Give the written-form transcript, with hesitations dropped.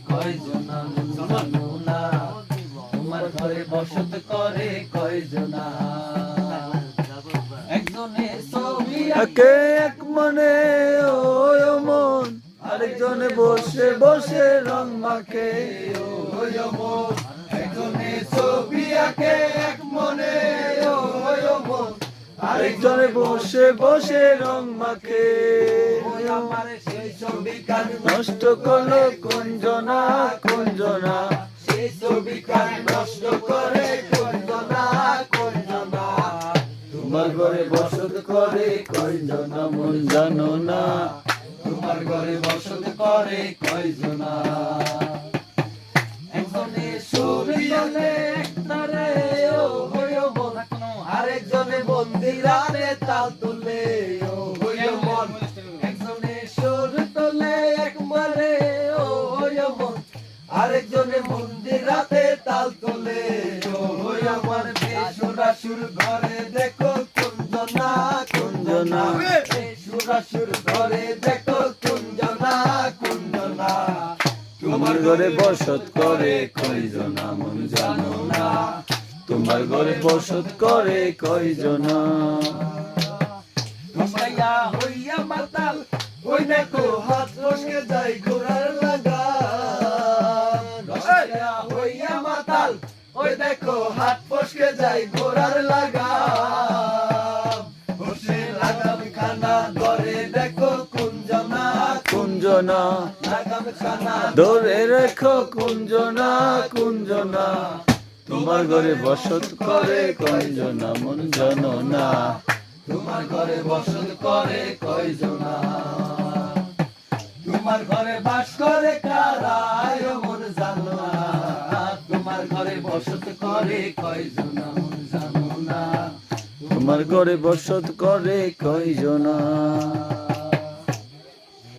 কয়জনা মন জানো না, তোমার ঘরে বসত করে কয়জনা। একজনে ছবি একে এক মনে ওই মন, আরেকজনে বসে বসে রং মাখে ওই মন, একজনে ছবি আঁকে এক মনে ওই মন, আরেকজনে বসে বসে রং মাখে। ওই আমার সেই ছবি কার নষ্ট করলো কুঞ্জনা কুঞ্জনা, সেই ছবি কার নষ্ট করে কয়জনা কয়জনা। তোমার ঘরে বসত করে কয়জনা মন জানো না, তোমার ঘরে বসত করে কয়জনা। একজনে ছবি আঁকে একতারে ওই মন, আরেকজনে বন্দি রাতে তাল তুলে ওই মন, একজনে সুর তোলে একবারে ওই মন, আরেকজনে বন্দি রাতে তাল তোলে ওই আমার। বেসুরাসুর ঘরে দেখো কুঞ্জনা কুঞ্জনা, বেসুরাসুর ঘরে দেখো কুঞ্জনা কুঞ্জনা। তোমার ঘরে বসত করে কয়জনা মন জানো না, তোমার ঘরে বসত করে কয়জনা। রসাইয়া হইয়া মাতাল ওই দেখো হাত রসকে যায় ঘোড়ার লাগাম। রসাইয়া হইয়া মাতাল ওই দেখো হাত ফসকে যায় ঘোড়ার লাগাম। বসে লাগাম খানা ধরে দেখো কুঞ্জনা কুঞ্জনা লাগাম খানা ধরে রেখো কুঞ্জনা কুঞ্জনা, তোমার ঘরে বসত করে কয়জনা মন জানো না, তোমার ঘরে বসত করে কয়জনা। তোমার ঘরে বাস করে কারা মন জানো না, তোমার ঘরে বসত করে কয়জনা মন জানো না। তোমার ঘরে বসত করে কয়জনা।